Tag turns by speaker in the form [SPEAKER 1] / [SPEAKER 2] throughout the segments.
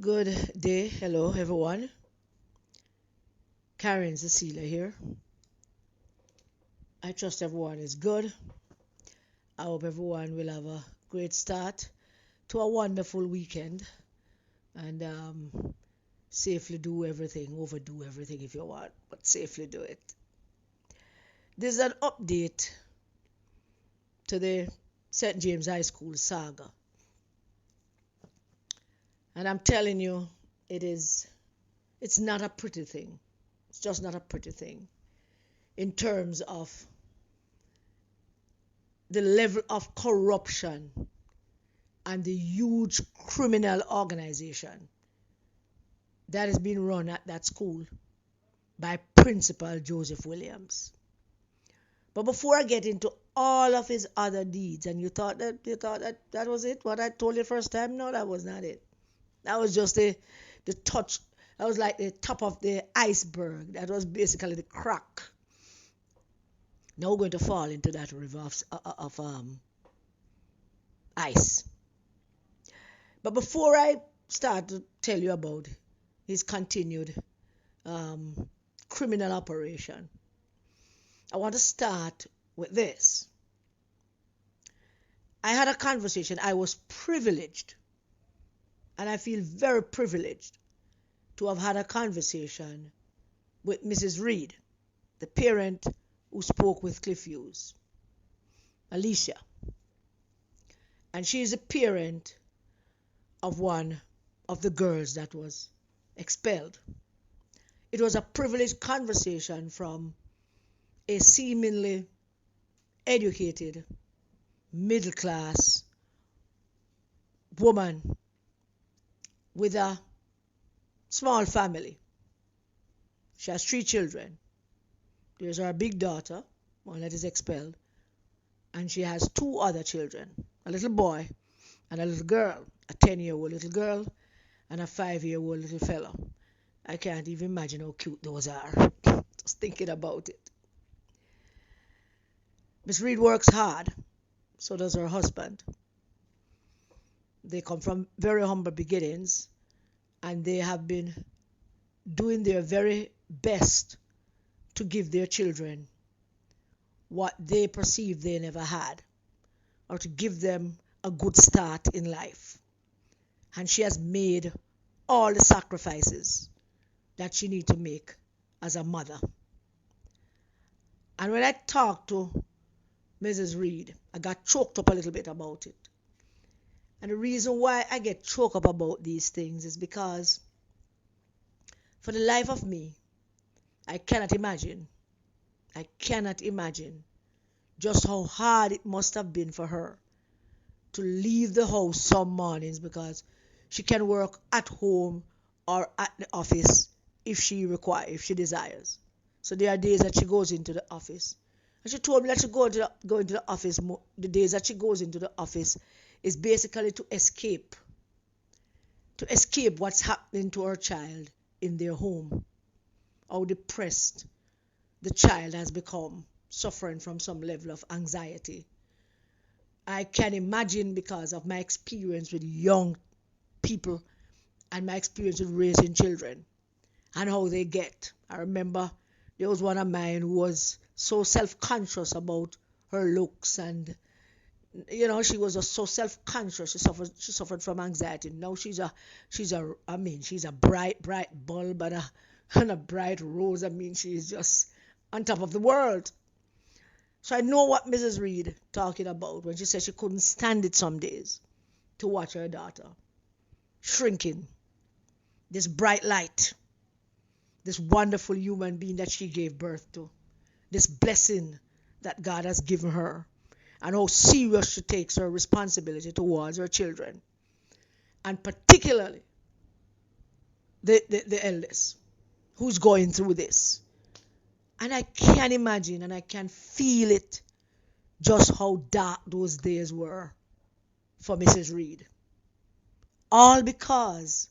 [SPEAKER 1] Good day, hello everyone. Karen Cecilia here. I trust everyone is good. I hope everyone will have a great start to a wonderful weekend and safely do everything, overdo everything if you want, but safely do it. This is an update to the St. James High School saga. And I'm telling you, it's not a pretty thing. It's just not a pretty thing in terms of the level of corruption and the huge criminal organization that is being run at that school by Principal Joseph Williams. But before I get into all of his other deeds, and you thought that was it, what I told you first time? No, that was not it. That was just the touch. That was like the top of the iceberg. That was basically the crack. Now we're going to fall into that river of ice. But before I start to tell you about his continued criminal operation, I want to start with this. I had a conversation. I was privileged, and I feel very privileged to have had a conversation with Mrs. Reed, the parent who spoke with Cliff Hughes, Alicia. And she is a parent of one of the girls that was expelled. It was a privileged conversation from a seemingly educated, middle-class woman with a small family. She has 3 children. There's her big daughter, one that is expelled, and she has 2 other children, a little boy and a little girl, a 10-year-old little girl and a 5-year-old little fellow. I can't even imagine how cute those are. Just thinking about it. Miss Reed works hard, so does her husband. They come from very humble beginnings, and they have been doing their very best to give their children what they perceive they never had, or to give them a good start in life. And she has made all the sacrifices that she needs to make as a mother. And when I talked to Mrs. Reed, I got choked up a little bit about it. And the reason why I get choked up about these things is because for the life of me, I cannot imagine just how hard it must have been for her to leave the house some mornings, because she can work at home or at the office if she desires. So there are days that she goes into the office. And she told me that she go into the office, the days that she goes into the office is basically to escape what's happening to her child in their home, how depressed the child has become, suffering from some level of anxiety. I can imagine, because of my experience with young people and my experience with raising children and how they get. I remember there was one of mine who was so self-conscious about her looks, and she was just so self-conscious. She suffered from anxiety. Now she's a bright bulb and a bright rose. She's just on top of the world. So I know what Mrs. Reed talking about when she said she couldn't stand it some days to watch her daughter shrinking. This bright light, this wonderful human being that she gave birth to, this blessing that God has given her, and how serious she takes her responsibility towards her children, and particularly the eldest, who's going through this. And I can imagine and I can feel it, just how dark those days were for Mrs. Reed. All because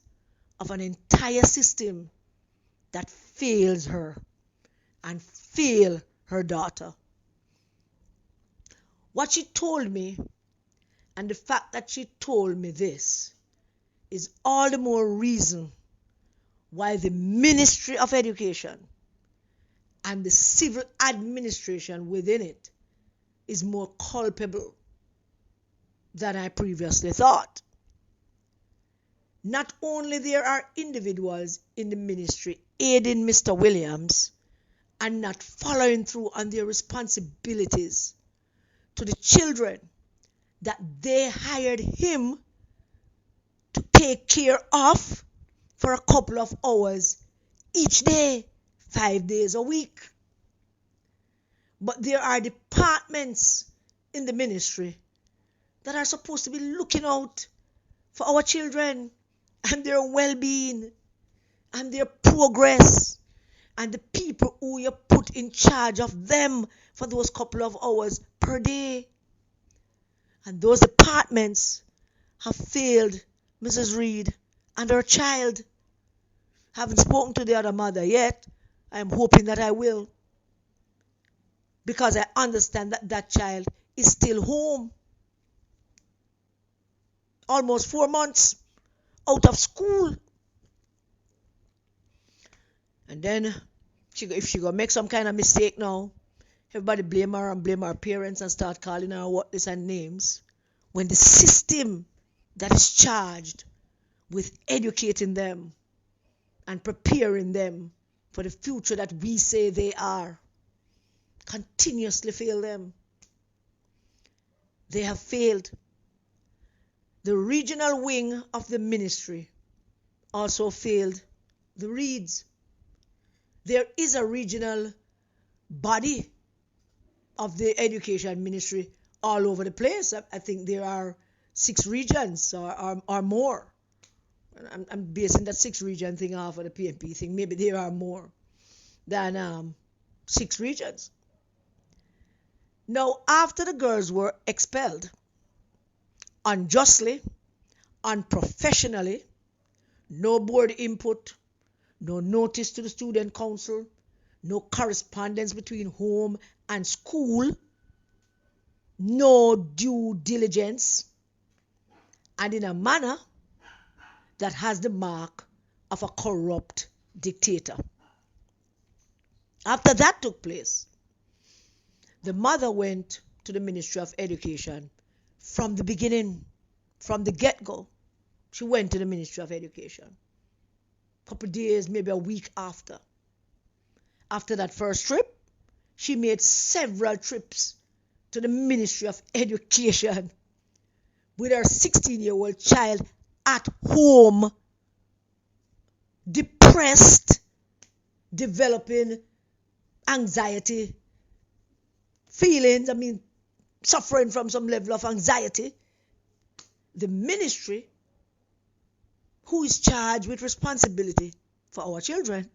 [SPEAKER 1] of an entire system that fails her and fail her daughter. What she told me, and the fact that she told me this, is all the more reason why the Ministry of Education and the civil administration within it is more culpable than I previously thought. Not only there are individuals in the ministry aiding Mr. Williams and not following through on their responsibilities to the children that they hired him to take care of for a couple of hours each day, 5 days a week. But there are departments in the ministry that are supposed to be looking out for our children and their well-being and their progress, and the people who you put in charge of them for those couple of hours per day. And those departments have failed Mrs. Reed and her child. Haven't spoken to the other mother yet. I'm hoping that I will, because I understand that that child is still home, almost 4 months out of school. And then if she gonna make some kind of mistake now, everybody blame her and blame her parents and start calling her whatless and names, when the system that is charged with educating them and preparing them for the future that we say they are continuously fail them. They have failed. The regional wing of the ministry also failed the Reeds. There is a regional body of the education ministry all over the place. I think there are 6 regions or more. I'm basing that 6 region thing off of the PNP thing. Maybe there are more than 6 regions. Now, after the girls were expelled unjustly, unprofessionally, no board input, no notice to the student council, no correspondence between home and school, no due diligence, and in a manner that has the mark of a corrupt dictator. After that took place, the mother went to the Ministry of Education from the beginning, from the get-go. She went to the Ministry of Education. A couple of days, maybe a week after. After that first trip, she made several trips to the Ministry of Education with her 16-year-old child at home, depressed, developing anxiety feelings, suffering from some level of anxiety. The ministry, who is charged with responsibility for our children,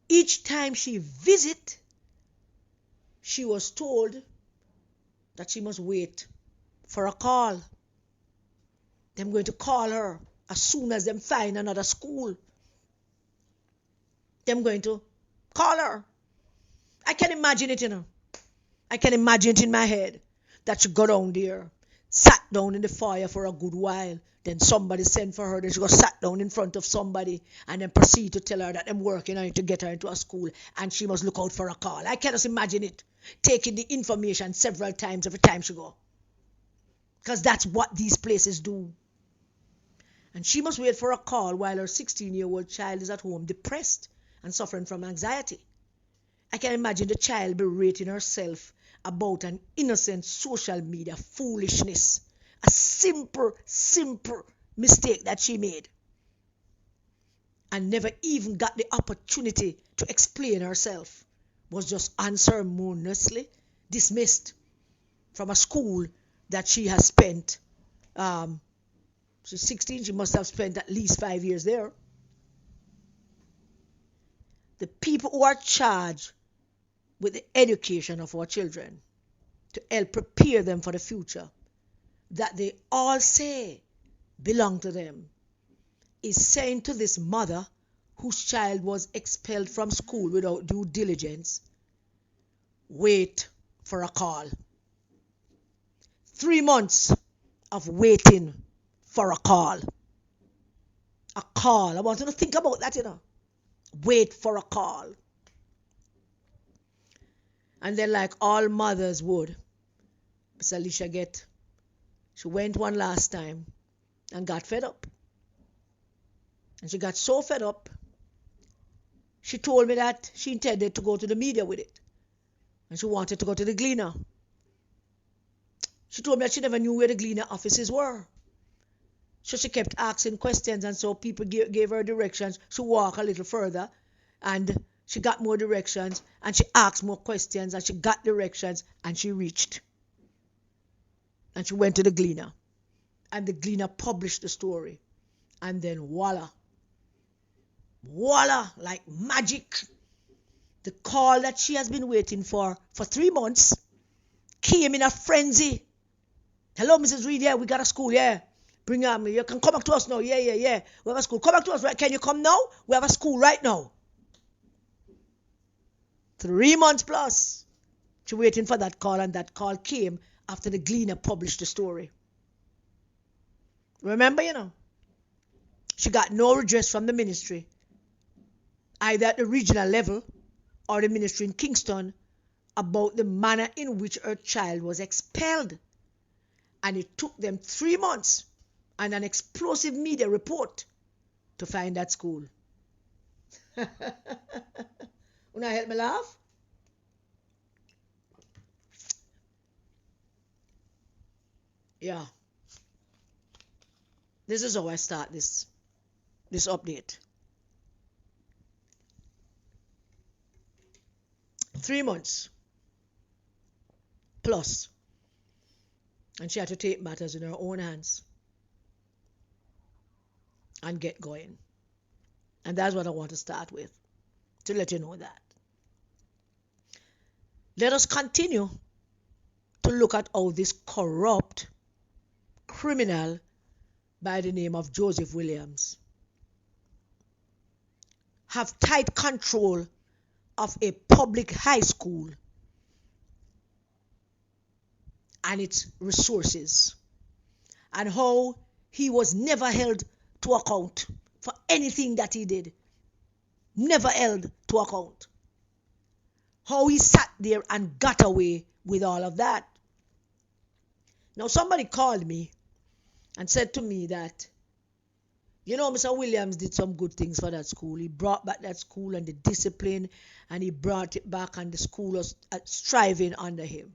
[SPEAKER 1] each time she visit, she was told that she must wait for a call. They're going to call her as soon as them find another school. They're going to call her. I can imagine it, I can imagine it in my head that she got down there, sat down in the fire for a good while. Then somebody sent for her. Then she got sat down in front of somebody and then proceed to tell her that I'm working on it to get her into a school and she must look out for a call. I can just imagine it, taking the information several times every time she go. Because that's what these places do. And she must wait for a call while her 16-year-old child is at home, depressed and suffering from anxiety. I can imagine the child berating herself about an innocent social media foolishness. A simple mistake that she made. And never even got the opportunity to explain herself. Was just unceremoniously dismissed from a school that she has spent. She's 16, she must have spent at least 5 years there. The people who are charged with the education of our children to help prepare them for the future that they all say belong to them is saying to this mother whose child was expelled from school without due diligence, wait for a call. 3 months of waiting for a call. A call. I want you to think about that, Wait for a call. And then, like all mothers would, Miss Alicia she went one last time and got fed up. And she got so fed up, she told me that she intended to go to the media with it. And she wanted to go to the Gleaner. She told me that she never knew where the Gleaner offices were. So she kept asking questions, and so people gave her directions. She walked a little further, and she got more directions, and she asked more questions, and she got directions, and she reached. And she went to the Gleaner. And the Gleaner published the story. And then voila, like magic, the call that she has been waiting for 3 months came in a frenzy. Hello, Mrs. Reed, yeah, we got a school, yeah. Bring her, you can come back to us now, yeah. We have a school. Come back to us, right? Can you come now? We have a school right now. 3 months plus. She waiting for that call, and that call came after the Gleaner published the story. Remember, she got no redress from the ministry, either at the regional level or the ministry in Kingston, about the manner in which her child was expelled. And it took them 3 months and an explosive media report to find that school. Wanna help me laugh? Yeah. This is how I start this update. 3 months plus. And she had to take matters in her own hands and get going. And that's what I want to start with, to let you know that. Let us continue to look at how this corrupt criminal by the name of Joseph Williams have tight control of a public high school and its resources, and how he was never held to account for anything that he did. Never held to account. How he sat there and got away with all of that. Now somebody called me and said to me that, Mr. Williams did some good things for that school. He brought back that school and the discipline, and he brought it back, and the school was striving under him.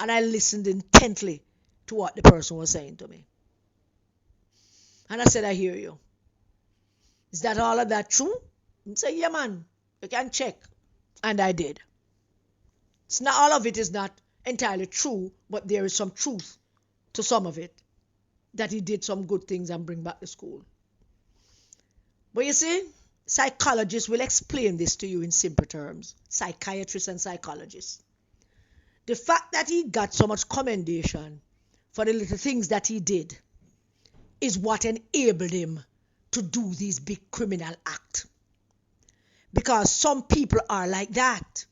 [SPEAKER 1] And I listened intently to what the person was saying to me. And I said, I hear you. Is that all of that true? He said, yeah, man, you can check. And I did. It's not all of it is not entirely true, but there is some truth to some of it, that he did some good things and bring back the school. But you see, psychologists will explain this to you in simple terms. Psychiatrists and psychologists. The fact that he got so much commendation for the little things that he did is what enabled him to do these big criminal acts. Because some people are like that.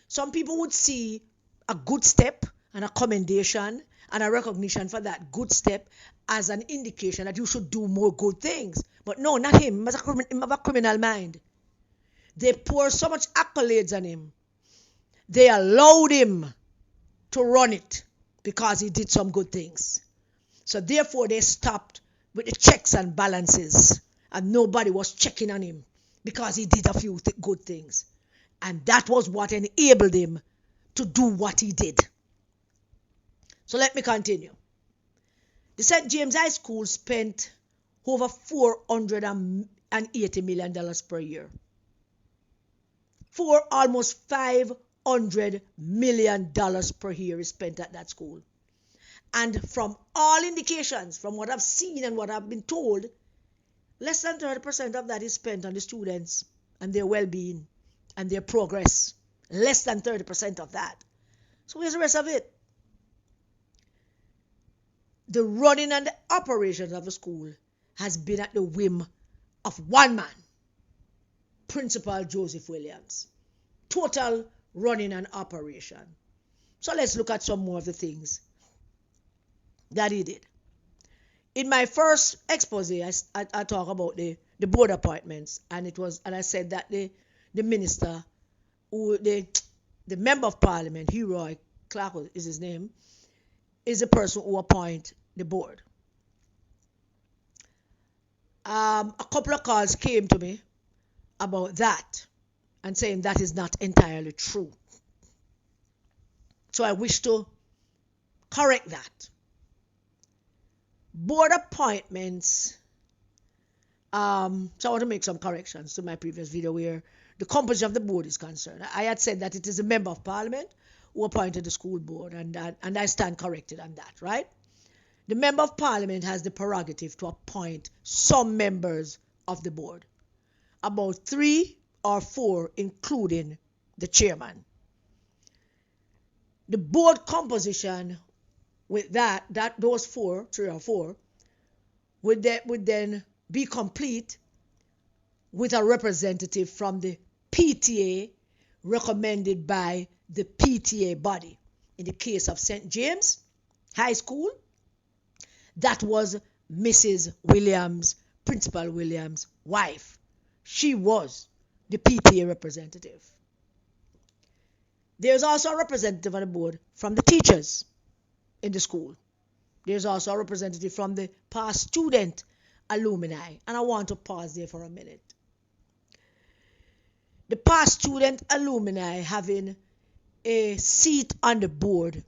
[SPEAKER 1] Some people would see a good step and a commendation and a recognition for that good step as an indication that you should do more good things. But no, not him. He has a criminal mind. They pour so much accolades on him. They allowed him to run it because he did some good things. So therefore they stopped with the checks and balances, and nobody was checking on him because he did a few good things. And that was what enabled him to do what he did. So let me continue. The St. James High School spent over $480 million per year. Almost $500 million per year is spent at that school. And from all indications, from what I've seen and what I've been told, less than 30% of that is spent on the students and their well-being and their progress. Less than 30% of that. So where's the rest of it? The running and the operations of the school has been at the whim of one man, Principal Joseph Williams. Total running and operation. So let's look at some more of the things that he did. In my first expose, I talk about the board appointments, and I said that the minister, the member of parliament, Leroy Clark is his name, is the person who appoint the board. A couple of calls came to me about that and saying that is not entirely true. So I wish to correct that. Board appointments, so I want to make some corrections to my previous video where the composition of the board is concerned. I had said that it is a member of parliament who appointed the school board, and I stand corrected on that, right? The member of parliament has the prerogative to appoint some members of the board, about 3 or 4, including the chairman. The board composition with those 4, 3 or 4, would then be complete with a representative from the PTA recommended by the PTA body. In the case of St. James High School, that was Mrs. Williams, Principal Williams' wife. She was the PTA representative. There's also a representative on the board from the teachers in the school. There's also a representative from the past student alumni. And I want to pause there for a minute. The past student alumni having a seat on the board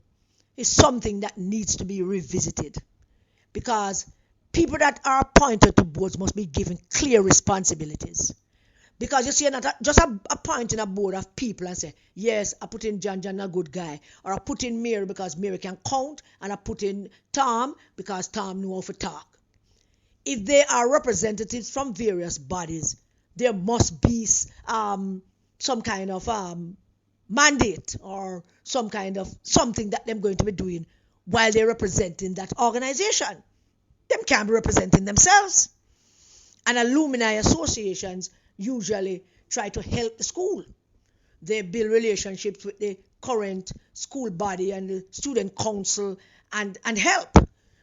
[SPEAKER 1] is something that needs to be revisited, because people that are appointed to boards must be given clear responsibilities. Because you see, you're not just appointing a board of people and say, yes, I put in John a good guy, or I put in Mary because Mary can count, and I put in Tom because Tom knows how to talk. If they are representatives from various bodies, there must be some kind of mandate or some kind of something that they're going to be doing while they're representing that organization. Them can't be representing themselves. And alumni associations usually try to help the school. They build relationships with the current school body and the student council and help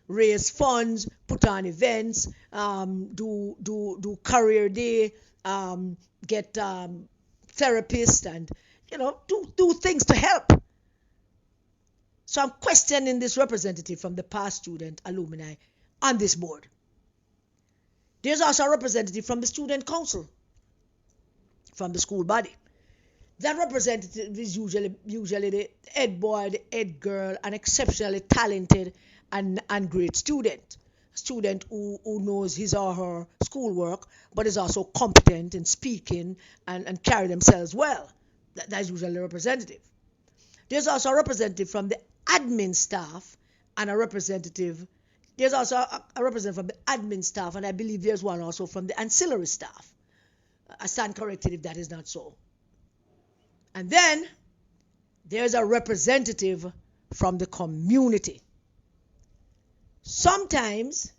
[SPEAKER 1] raise funds, put on events, do career day, get therapists, and do things to help. So I'm questioning this representative from the past student alumni on this board. There's also a representative from the student council, from the school body. That representative is usually the head boy, the head girl, an exceptionally talented and great student who knows his or her schoolwork, but is also competent in speaking and carry themselves well. That's usually a representative. There's also a representative from the admin staff and a representative. There's also a representative from the admin staff, and I believe there's one also from the ancillary staff. I stand corrected if that is not so. And then there's a representative from the community. Sometimes,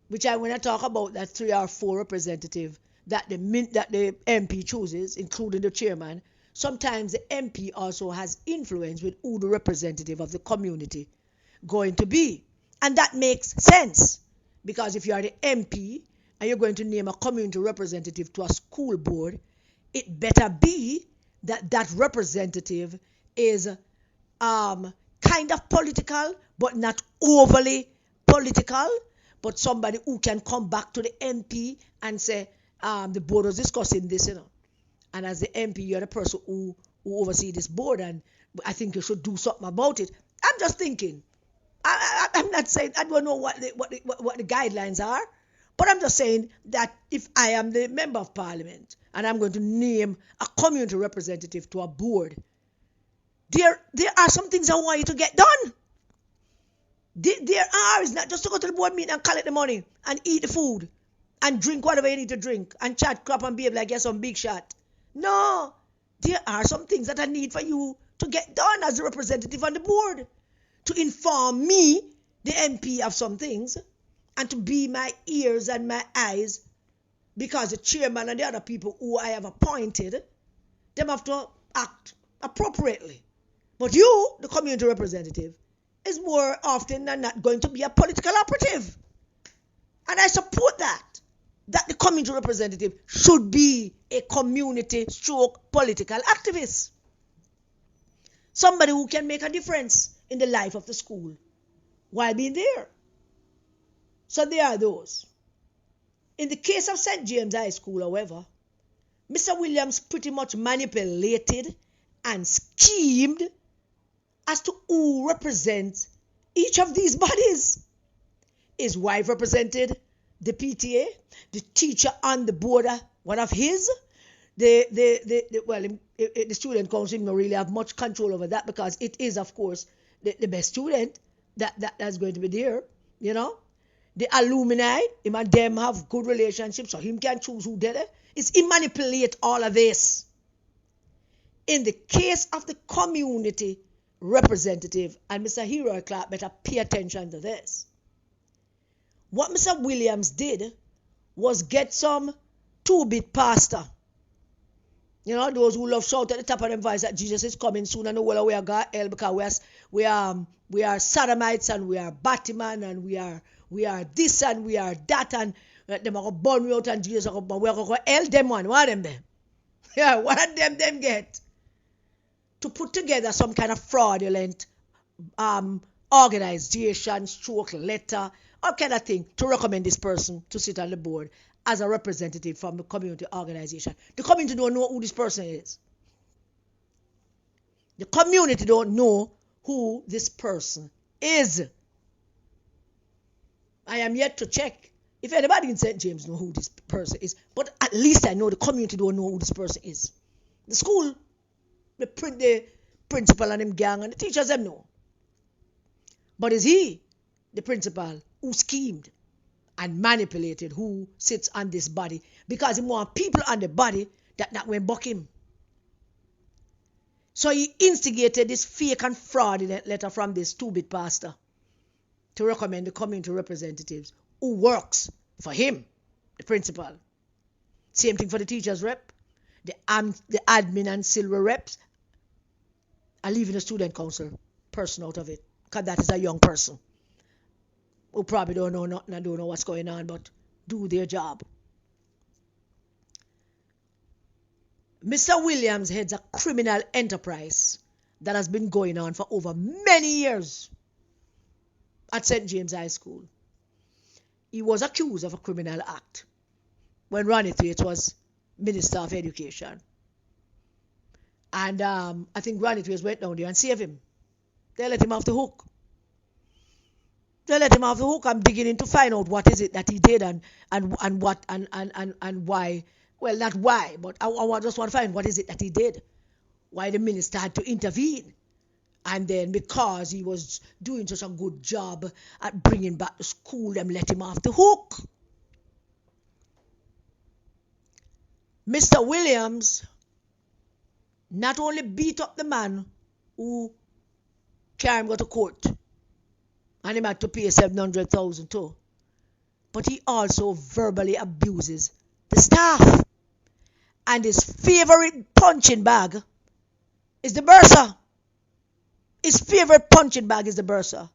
[SPEAKER 1] when I talk about that 3 or 4 representative that the MP chooses, including the chairman, sometimes the MP also has influence with who the representative of the community going to be. And that makes sense, because if you are the MP and you're going to name a community representative to a school board, it better be that representative is kind of political, but not overly political, but somebody who can come back to the MP and say, the board was discussing this, and as the MP, you're the person who oversees this board, and I think you should do something about it. I'm just thinking. I'm not saying, I don't know what the guidelines are, but I'm just saying that if I am the member of parliament and I'm going to name a community representative to a board, there are some things I want you to get done. There are. It's not just to go to the board meeting and collect the money and eat the food and drink whatever you need to drink and chat crap and behave like you're some big shot. No, there are some things that I need for you to get done as a representative on the board, to inform me, the MP, of some things, and to be my ears and my eyes, because the chairman and the other people who I have appointed, them have to act appropriately. But you, the community representative, is more often than not going to be a political operative. And I support that the community representative should be a community stroke political activist. Somebody who can make a difference in the life of the school while being there. So there are those. In the case of St. James High School, however, Mr. Williams pretty much manipulated and schemed as to who represents each of these bodies. His wife represented the PTA, the teacher on the board, one of his. The student council don't really have much control over that because it is, of course, the best student that's going to be there, you know. The alumni, him and them have good relationships, so him can choose who did it. It's he manipulate all of this. In the case of the community representative, and Mr. Hero Clark better pay attention to this. What Mr. Williams did was get some two-bit pastor. You know, those who love shout at the top of their voice that Jesus is coming soon and the world we are God hell because we are Sodomites and we are Batman and we are this and we are that and them are born out and Jesus are born. We are going to hell them one. What are them? Yeah, what are them get? To put together some kind of fraudulent organization, stroke letter, all kind of thing to recommend this person to sit on the board as a representative from the community organization. The community don't know who this person is. The community don't know who this person is. I am yet to check if anybody in St. James know who this person is, but at least I know the community don't know who this person is. The school, the principal and them gang and the teachers them know. But is he the principal who schemed and manipulated who sits on this body because he want people on the body that went buck him? So he instigated this fake and fraudulent letter from this two-bit pastor to recommend the community representatives who works for him, the principal. Same thing for the teachers rep, the admin and silver reps are leaving the student council person out of it because that is a young person who probably don't know nothing and don't know what's going on but do their job. Mr. Williams heads a criminal enterprise that has been going on for over many years at St. James High School. He was accused of a criminal act when Ronnie Thwaites was Minister of Education. And I think Ronnie Thwaites went down there and saved him. They let him off the hook. I'm beginning to find out what is it that he did and what and why. Well, not why, but I just want to find what is it that he did. Why the minister had to intervene. And then because he was doing such a good job at bringing back the school, them let him off the hook. Mr. Williams not only beat up the man who carried him to court, and him had to pay $700,000 too, but he also verbally abuses the staff. And his favorite punching bag is the bursar. His favorite punching bag is the bursar.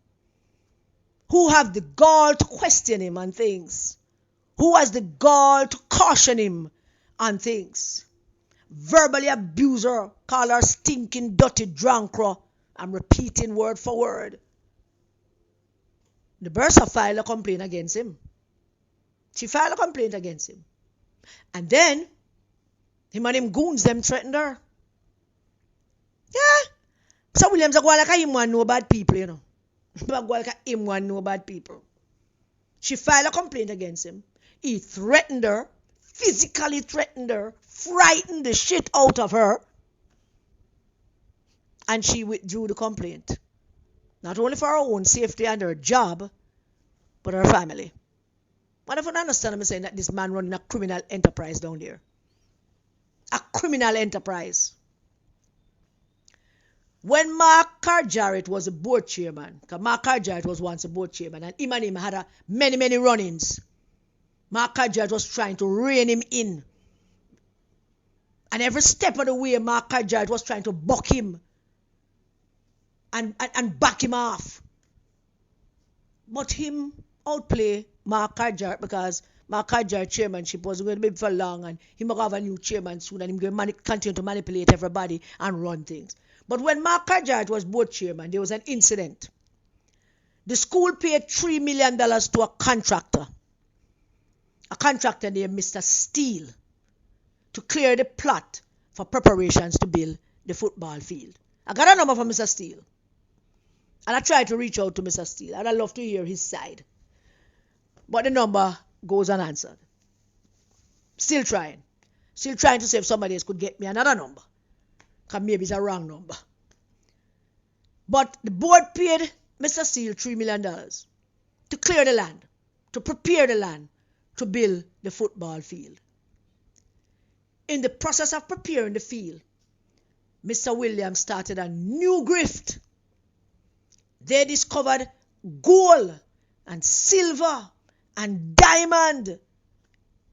[SPEAKER 1] Who have the gall to question him on things. Who has the gall to caution him on things. Verbally abuse her, call her stinking, dirty drunkra. I'm repeating word for word. The bursar filed a complaint against him. She filed a complaint against him. And then him and him goons them threatened her. Yeah. So Williams are going like him want know bad people, you know. Going like him want know bad people. She filed a complaint against him. He threatened her, physically threatened her, frightened the shit out of her. And she withdrew the complaint. Not only for her own safety and her job, but her family. And if you understand, I'm saying that this man running a criminal enterprise down there. A criminal enterprise. When Mark Carjarrett was a board chairman, because Mark Carjarrett was once a board chairman, and him had many run-ins. Mark Carjarrett was trying to rein him in. And every step of the way, Mark Carjarrett was trying to buck him and back him off. But him outplay Mark Carjar because Mark Carjar chairmanship was going to be for long and he might have a new chairman soon and he's going to continue to manipulate everybody and run things. But when Mark Carjar was board chairman, there was an incident. The school paid $3 million to a contractor named Mr. Steele, to clear the plot for preparations to build the football field. I got a number from Mr. Steele. And I tried to reach out to Mr. Steele. And I love to hear his side. But the number goes unanswered. Still trying. Still trying to see if somebody else could get me another number. Because maybe it's a wrong number. But the board paid Mr. Steele $3 million to clear the land, to prepare the land, to build the football field. In the process of preparing the field, Mr. Williams started a new grift. They discovered gold and silver and diamond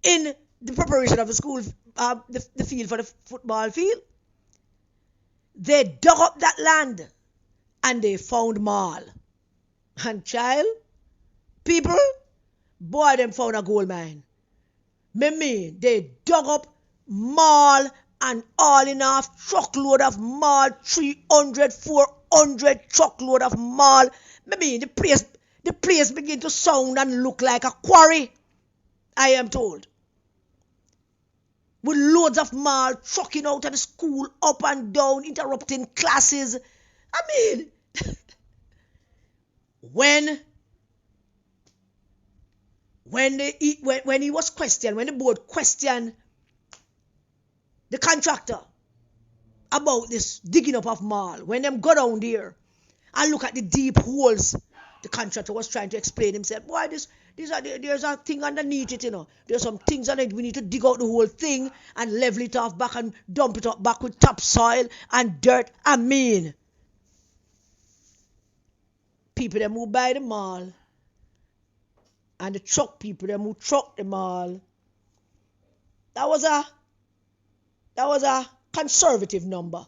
[SPEAKER 1] in the preparation of the school, the field for the football field. They dug up that land and they found marl. And child, people, boy, them found a gold mine. They dug up marl and all in a truckload of marl, 300, 400 truckload of marl. The place begin to sound and look like a quarry, I am told. With loads of marl trucking out of the school, up and down, interrupting classes. When he was questioned, when the board questioned the contractor about this digging up of marl, when them go down there and look at the deep holes, the contractor was trying to explain himself. Why there's a thing underneath it, There's some things underneath. We need to dig out the whole thing and level it off back and dump it up back with topsoil and dirt. People them who buy the marl and the truck people them who truck the marl. That was a conservative number.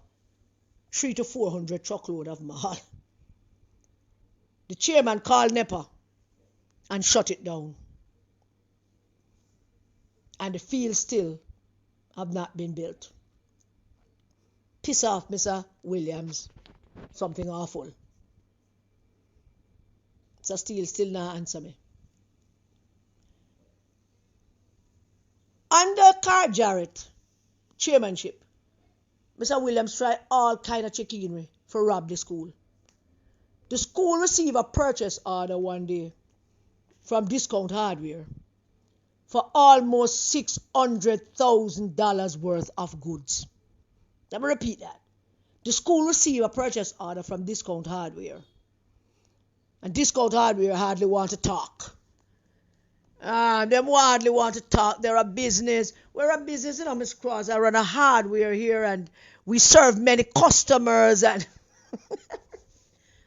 [SPEAKER 1] 300 to 400 truckload of marl. The chairman called NEPA and shut it down. And the field still have not been built. Piss off, Mr. Williams. Something awful. Mr. Steele still not answer me. Under Carl Jarrett chairmanship, Mr. Williams tried all kind of chicanery for rob the school. The school received a purchase order one day from Discount Hardware for almost $600,000 worth of goods. Let me repeat that. The school received a purchase order from Discount Hardware. And Discount Hardware hardly want to talk. Them hardly want to talk. They're a business. We're a business, Miss Cross. I run a hardware here and we serve many customers and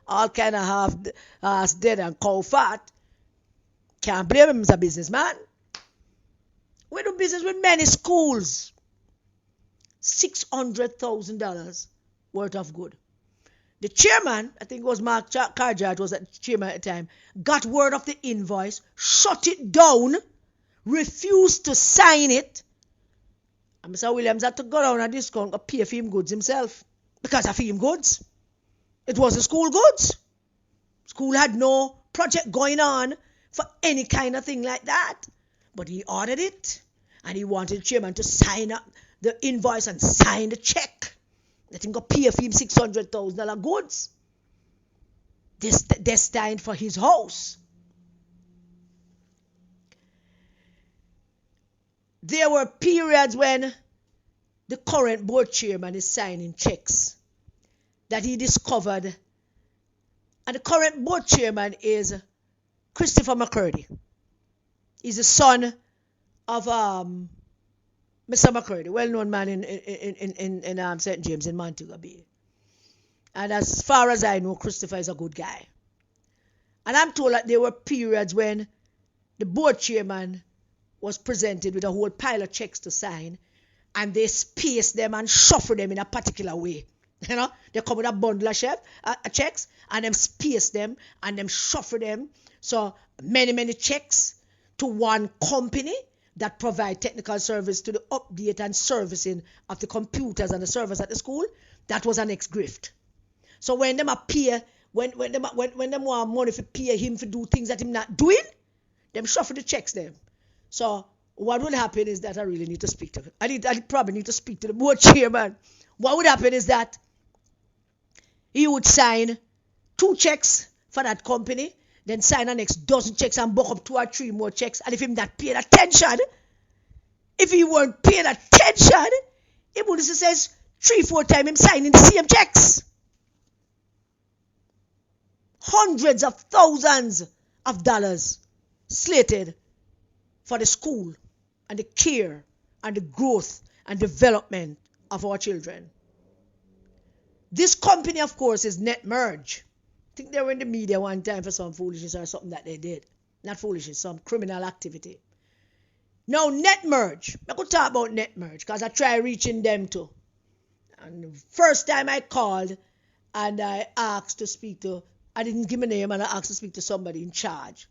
[SPEAKER 1] all kind of half ass dead and cow fat. Can't blame him as a businessman. We do business with many schools. $600,000 worth of good. The chairman, I think it was Mark Carjar, was the chairman at the time, got word of the invoice, shut it down, refused to sign it. And Mr. Williams had to go down a discount and pay for him goods himself. Because of him goods. It was the school goods. School had no project going on for any kind of thing like that. But he ordered it. And he wanted the chairman to sign up the invoice and sign the check. Let him go pay for him $600,000 goods. Destined for his house. There were periods when the current board chairman is signing checks that he discovered. And the current board chairman is Christopher McCurdy. He's the son of Mr. McCurdy, well-known man in St. James in Montego Bay. And as far as I know, Christopher is a good guy. And I'm told that there were periods when the board chairman was presented with a whole pile of checks to sign, and they spaced them and shuffled them in a particular way You know, they come with a bundle of checks, and them space them and them shuffle them. So many checks to one company that provide technical service to the update and servicing of the computers and the servers at the school. That was an ex-grift. So when them appear, when them want money to pay him to do things that him not doing, them shuffle the checks them. So what would happen is that I really need to speak to I probably need to speak to the board chairman. What would happen is that he would sign 2 checks for that company, then sign the next dozen checks and book up 2 or 3 more checks. And if him not paying attention, if he weren't paying attention, he would have says 3-4 times him signing the same checks. Hundreds of thousands of dollars slated for the school and the care and the growth and development of our children. This company, of course, is NetMerge. I think they were in the media one time for some foolishness or something that they did. Not foolishness, some criminal activity. Now, NetMerge. I could talk about NetMerge because I try reaching them too. And the first time I called and I asked to speak to, I didn't give a name and I asked to speak to somebody in charge.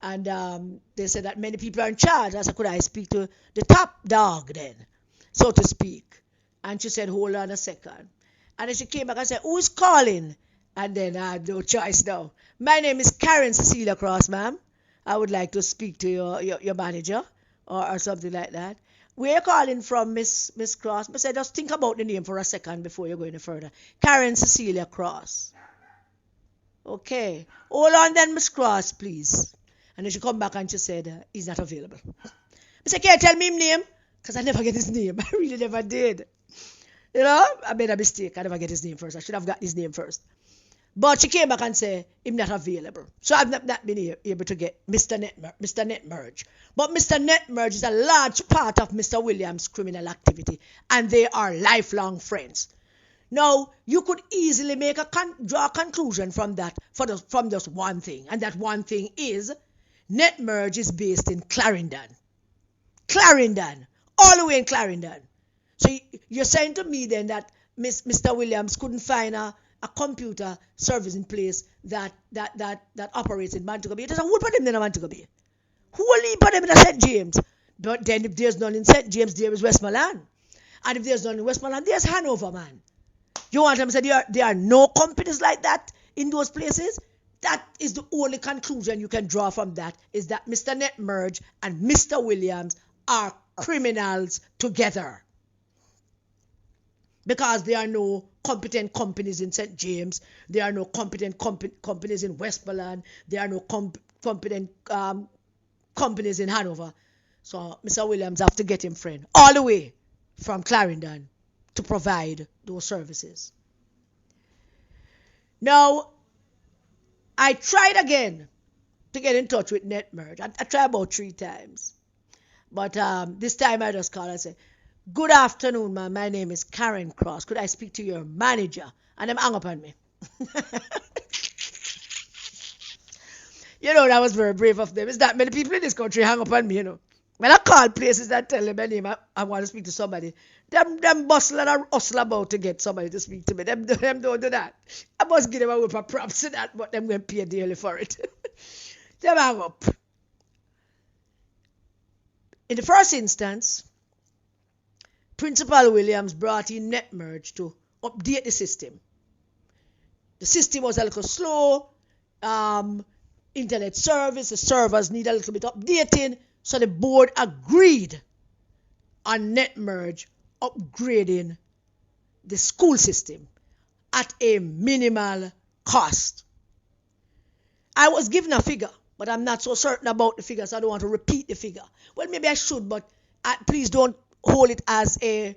[SPEAKER 1] And they said that many people are in charge. I said, could I speak to the top dog then, so to speak? And she said, hold on a second. And then she came back and said, who's calling? And then I had no choice now. My name is Karen Cecilia Cross, ma'am. I would like to speak to your manager or something like that. Where you calling from, Miss Cross? I said, just think about the name for a second before you go any further. Karen Cecilia Cross. Okay. Hold on then, Miss Cross, please. And then she come back and she said, he's not available. I said, can you tell me his name? Because I never get his name. I really never did. You know, I made a mistake. I never get his name first. I should have got his name first. But she came back and said, I'm not available. So I've not been able to get Mr. NetMerge. But Mr. NetMerge is a large part of Mr. Williams' criminal activity. And they are lifelong friends. Now, you could easily make draw a conclusion from that, from just one thing. And that one thing is, NetMerge is based in Clarendon. Clarendon. All the way in Clarendon. So you're saying to me then that Mr. Williams couldn't find a computer service in place that operates in Montego Bay. There's a whole lot of them in Montego Bay. Whole heap of them in St. James. But then if there's none in St. James, there is Westmoreland. And if there's none in Westmoreland, there's Hanover, man. You want them to say there are no companies like that in those places? That is the only conclusion you can draw from that, is that Mr. NetMerge and Mr. Williams are criminals together. Because there are no competent companies in St. James, there are no competent companies in Westmoreland, there are no competent companies in Hanover. So Mr. Williams have to get him friend all the way from Clarendon to provide those services. Now, I tried again to get in touch with NetMerge. I tried about 3 times. But this time I just called and said, good afternoon, ma'am. My name is Karen Cross. Could I speak to your manager? And them hung up on me. You know, that was very brave of them. It's that many people in this country hang up on me, you know. When I call places and tell them my name, I want to speak to somebody, them bustle and hustle about to get somebody to speak to me. Them don't do that. I must give them a whoop of props to that, but them going to pay dearly for it. Them hang up. In the first instance, Principal Williams brought in NetMerge to update the system. The system was a little slow. Internet service, the servers need a little bit updating. So the board agreed on NetMerge upgrading the school system at a minimal cost. I was given a figure, but I'm not so certain about the figure, so I don't want to repeat the figure. Well, maybe I should, but please don't hold it as a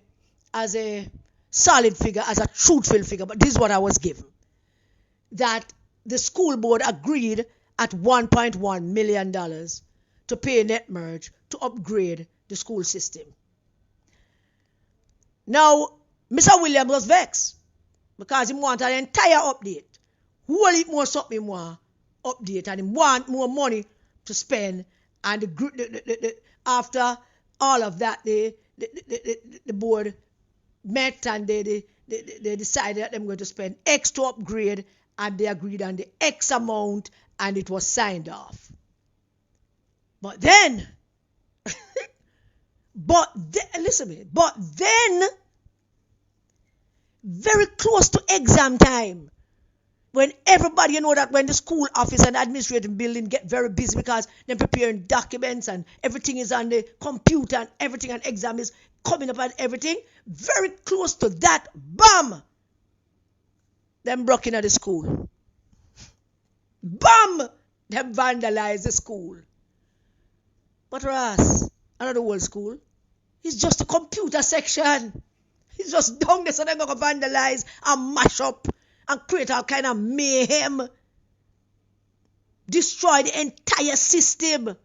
[SPEAKER 1] solid figure, as a truthful figure. But this is what I was given. That the school board agreed at $1.1 million to pay NetMerge to upgrade the school system. Now, Mr. Williams was vexed because he wanted an entire update. Whole heap more something more update, and he want more money to spend. And after all of that, the board met and they they decided that they were going to spend X to upgrade, and they agreed on the X amount, and it was signed off. But then, listen to me, but then, very close to exam time, when everybody, you know that when the school office and administrative building get very busy because they're preparing documents and everything is on the computer and everything, and exam is coming up and everything, very close to that, bam, them broke into the school. Bam, them vandalized the school. But Ross, another old school, it's just a computer section. It's just down there, so they're going to vandalize and mash up and create all kind of mayhem. Destroy the entire system.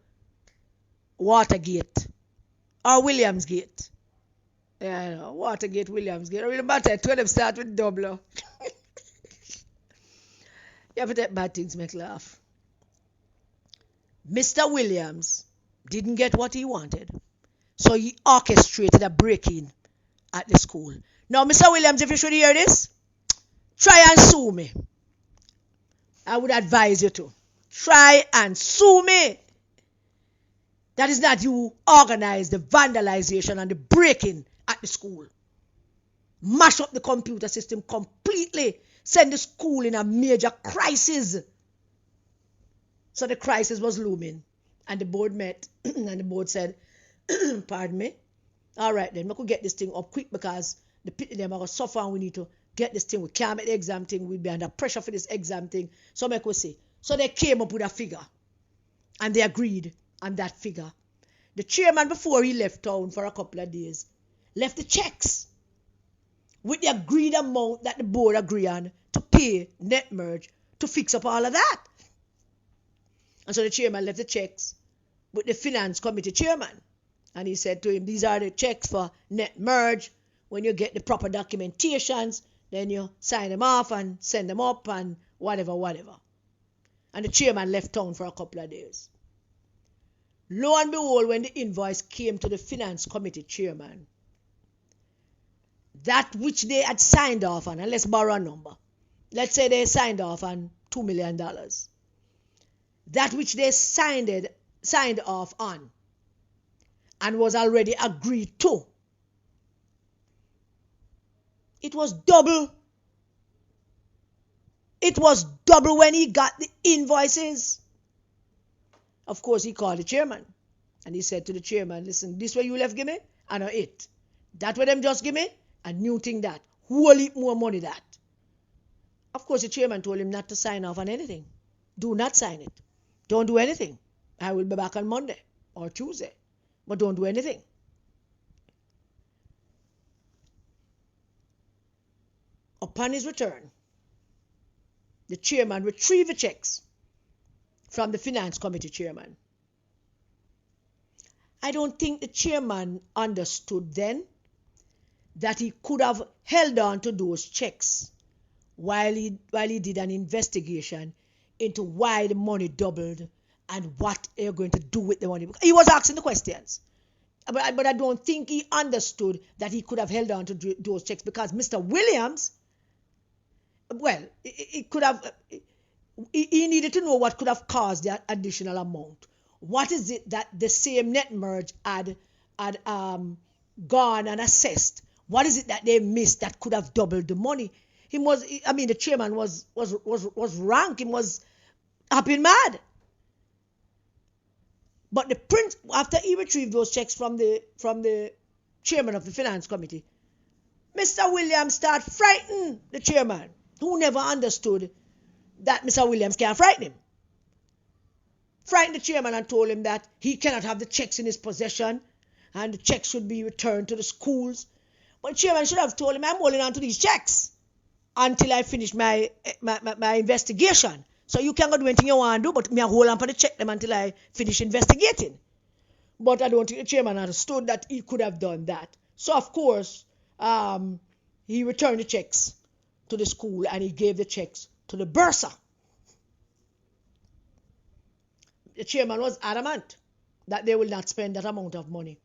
[SPEAKER 1] Watergate. Or Williamsgate. Yeah, I know. Watergate, Williamsgate. I really matter. 12 start with double. You have to take bad things make laugh. Mr. Williams didn't get what he wanted, so he orchestrated a break-in at the school. Now, Mr. Williams, if you should hear this, try and sue me. I would advise you to. Try and sue me. That is not you organize the vandalization and the break-in at the school. Mash up the computer system completely. Send the school in a major crisis. So the crisis was looming. And the board met. And the board said, pardon me. All right then, we could get this thing up quick because the people them are going to suffer and we need to get this thing. We can't make the exam thing. We'll be under pressure for this exam thing. So make we see. So they came up with a figure. And they agreed on that figure. The chairman, before he left town for a couple of days, left the checks with the agreed amount that the board agreed on to pay net merge to fix up all of that. And so the chairman left the checks with the finance committee chairman. And he said to him, these are the checks for net merge. When you get the proper documentations, then you sign them off and send them up and whatever. And the chairman left town for a couple of days. Lo and behold, when the invoice came to the finance committee chairman, that which they had signed off on, and let's borrow a number. Let's say they signed off on $2 million. That which they signed off on and was already agreed to, it was double. It was double when he got the invoices. Of course, he called the chairman. And he said to the chairman, listen, this way you left give me, I know it. That way them just give me, a new thing that. Whole heap more money that. Of course, the chairman told him not to sign off on anything. Do not sign it. Don't do anything. I will be back on Monday or Tuesday. But don't do anything. Upon his return, the chairman retrieved the checks from the finance committee chairman. I don't think the chairman understood then that he could have held on to those checks while he did an investigation into why the money doubled and what they're going to do with the money. He was asking the questions. But I don't think he understood that he could have held on to those checks because Mr. Williams, well, he needed to know what could have caused that additional amount. What is it that the same net merge had gone and assessed? What is it that they missed that could have doubled the money? The chairman was rank. He was happy and mad. But the prince, after he retrieved those checks from the chairman of the finance committee, Mr. Williams started frightening the chairman, who never understood that Mr. Williams can't frighten him. Frightened the chairman and told him that he cannot have the checks in his possession and the checks should be returned to the schools. But the chairman should have told him, I'm holding on to these checks until I finish my investigation. So you can go do anything you want to do, but me I hold on for the check them until I finish investigating. But I don't think the chairman understood that he could have done that. So of course, he returned the checks to the school and he gave the checks to the bursar. The chairman was adamant that they will not spend that amount of money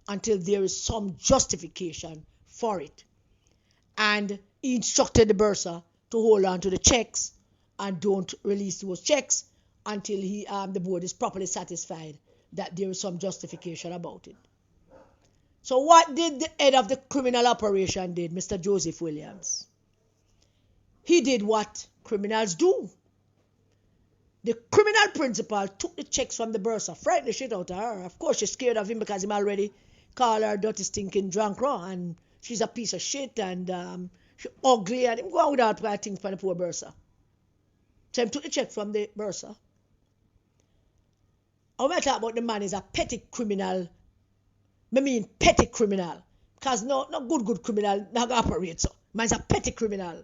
[SPEAKER 1] until there is some justification for it. And He instructed the bursar to hold on to the checks and don't release those checks until the board is properly satisfied that there is some justification about it. So what did the head of the criminal operation did, Mr. Joseph Williams? He did what criminals do. The criminal principal took the checks from the bursar, frightened the shit out of her. Of course, she's scared of him because him already called her dirty, stinking drunk raw, and she's a piece of shit, and she's ugly, and him go out without bad things for the poor bursar. So him took the check from the bursar. I want to talk about the man is a petty criminal. I mean petty criminal. Because no good criminal not operate so. Man's a petty criminal.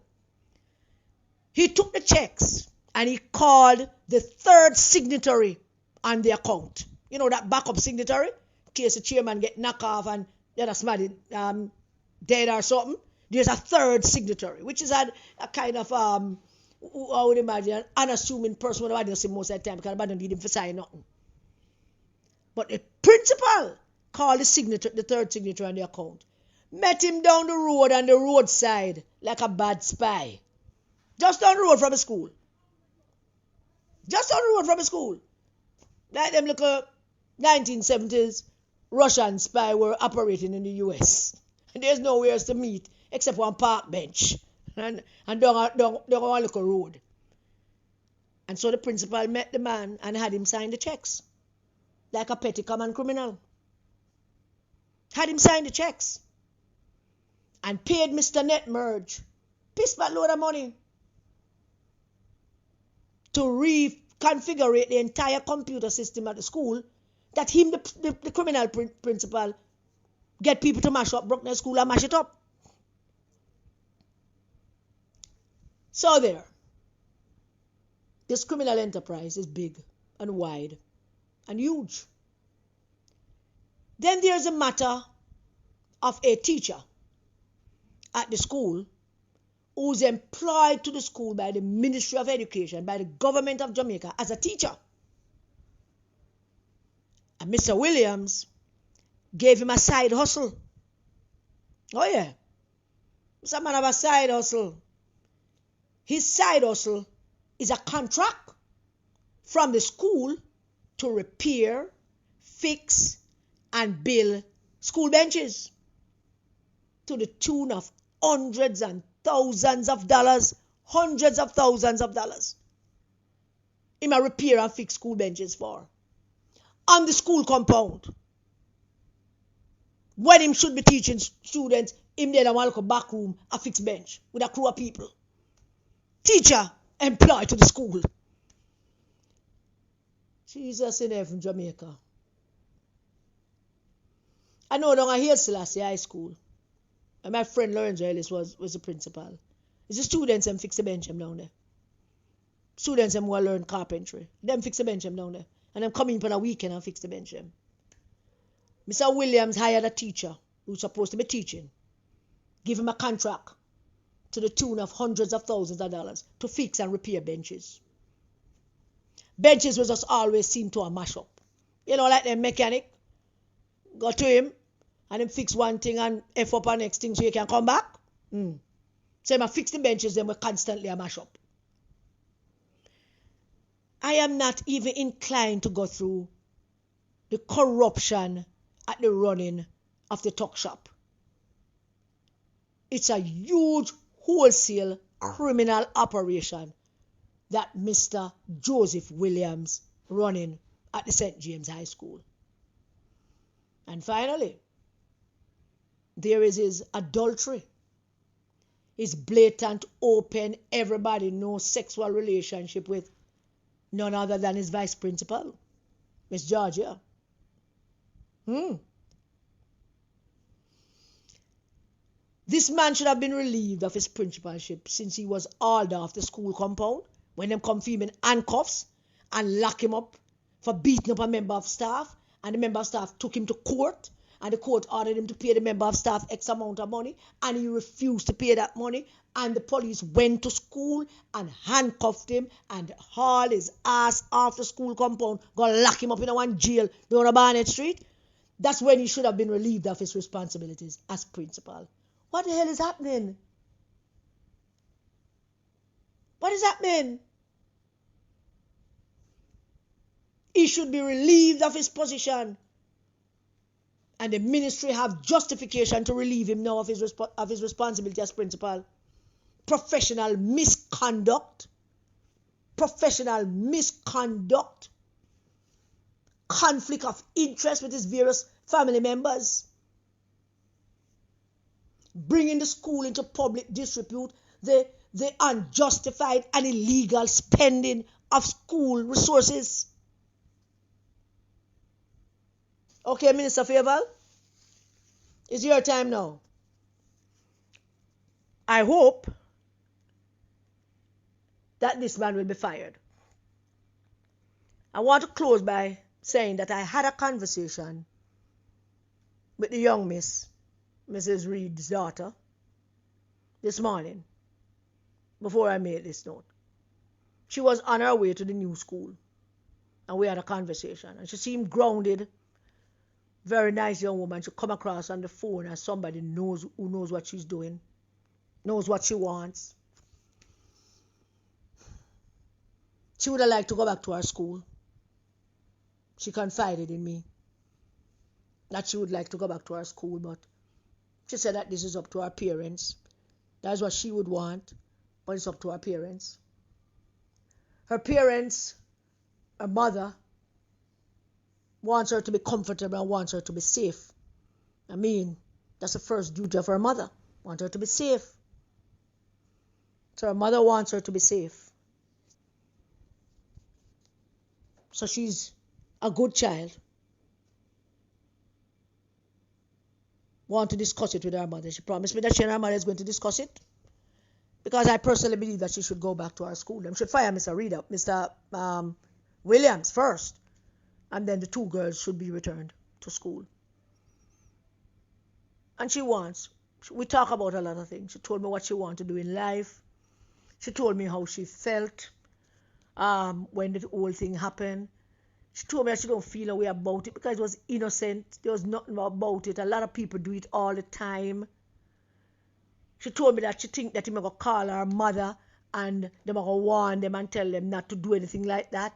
[SPEAKER 1] He took the checks and he called the third signatory on the account. You know that backup signatory? In case the chairman get knocked off and the other somebody dead or something. There's a third signatory, which is a kind of I would imagine an unassuming person when nobody does it most of the time because nobody don't need him for sign nothing. But the principal called the third signature on the account. Met him down the road on the roadside like a bad spy. Just down the road from the school. Just down the road from the school. Like them little 1970s Russian spy were operating in the US. And there's nowhere else to meet except one park bench. And down a little road. And so the principal met the man and had him sign the checks. Like a petty common criminal. Had him sign the checks. And paid Mr. Netmerge piss bad load of money to reconfigure the entire computer system at the school that him, the criminal principal, get people to mash up Bruckner School and mash it up. So there. This criminal enterprise is big and wide and huge. Then there's a matter of a teacher at the school who's employed to the school by the Ministry of Education, by the government of Jamaica as a teacher. And Mr. Williams gave him a side hustle. Oh yeah. Mr. Man have a side hustle. His side hustle is a contract from the school to repair, fix, and build school benches to the tune of hundreds and thousands of dollars. Hundreds of thousands of dollars. He may repair and fix school benches for. On the school compound. When him should be teaching students, him there in one little back room, a fixed bench with a crew of people. Teacher employed to the school. Jesus in heaven, Jamaica. I know down here Selassie High School. And my friend Lawrence Ellis was the principal. It's the students them fix the bench them down there. Students them who learn carpentry. Them fix the bench them down there. And them come in for a weekend and fix the bench them. Mr. Williams hired a teacher who's supposed to be teaching. Give him a contract to the tune of hundreds of thousands of dollars to fix and repair benches. Benches was just always seem to a mash up. You know, like the mechanic. Go to him and him fix one thing and F up our next thing so you can come back. So him fix the benches, then we constantly a mash up. I am not even inclined to go through the corruption at the running of the tuck shop. It's a huge wholesale criminal operation that Mr. Joseph Williams running at the St. James High School. And finally, there is his adultery. His blatant, open, everybody knows sexual relationship with none other than his vice principal, Miss Georgia. This man should have been relieved of his principalship since he was hauled off the school compound when them come for him in handcuffs and lock him up for beating up a member of staff, and the member of staff took him to court, and the court ordered him to pay the member of staff X amount of money, and he refused to pay that money, and the police went to school and handcuffed him and hauled his ass off the school compound, go lock him up in one jail down on Barnett Street. That's when he should have been relieved of his responsibilities as principal. What the hell is happening? What is happening? He should be relieved of his position. And the ministry have justification to relieve him now of his responsibility as principal. Professional misconduct. Conflict of interest with his various family members. Bringing the school into public disrepute. The unjustified and illegal spending of school resources. Okay, Minister Favour, it's your time now. I hope that this man will be fired. I want to close by saying that I had a conversation with the young Mrs. Reed's daughter, this morning, before I made this note. She was on her way to the new school, and we had a conversation, and she seemed grounded. Very nice young woman. She come across on the phone as somebody who knows what she's doing, knows what she wants. She would have liked to go back to her school. She confided in me that she would like to go back to her school, but she said that this is up to her parents. That's what she would want, but it's up to her parents. Her parents, her mother, wants her to be comfortable and wants her to be safe. I mean, that's the first duty of her mother. Want her to be safe. So her mother wants her to be safe. So she's a good child. Want to discuss it with her mother. She promised me that she and her mother is going to discuss it. Because I personally believe that she should go back to her school. They should fire Mr. Williams first. And then the two girls should be returned to school. And we talk about a lot of things. She told me what she wanted to do in life. She told me how she felt when the whole thing happened. She told me that she don't feel a way about it because it was innocent. There was nothing about it. A lot of people do it all the time. She told me that she think that he may go call her mother and they may go warn them and tell them not to do anything like that.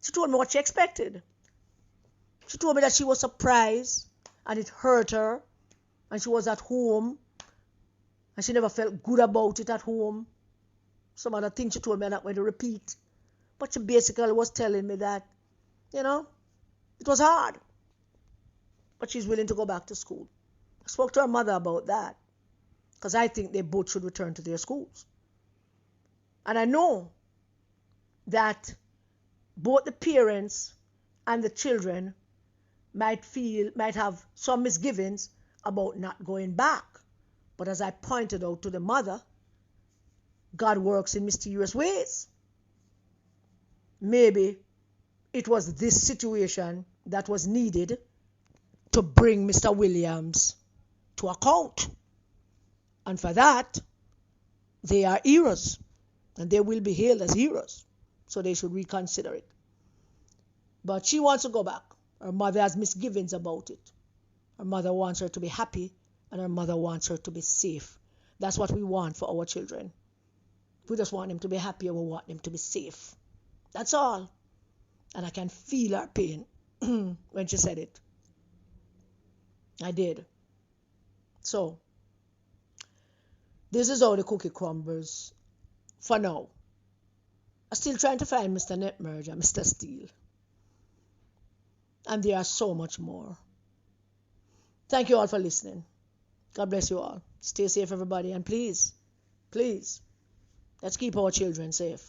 [SPEAKER 1] She told me what she expected. She told me that she was surprised and it hurt her and she was at home and she never felt good about it at home. Some other things she told me I'm not going to repeat. But she basically was telling me that, it was hard. But she's willing to go back to school. I spoke to her mother about that because I think they both should return to their schools. And I know that both the parents and the children might have some misgivings about not going back. But as I pointed out to the mother, God works in mysterious ways. Maybe it was this situation that was needed to bring Mr. Williams to account. And for that, they are heroes. And they will be hailed as heroes. So they should reconsider it. But she wants to go back. Her mother has misgivings about it. Her mother wants her to be happy. And her mother wants her to be safe. That's what we want for our children. We just want them to be happy and we want them to be safe. That's all. And I can feel her pain when she said it. I did. So, this is how the cookie crumbles for now. I'm still trying to find Mr. Netmerge and Mr. Steele. And there are so much more. Thank you all for listening. God bless you all. Stay safe, everybody. And please, let's keep our children safe.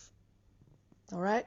[SPEAKER 1] All right?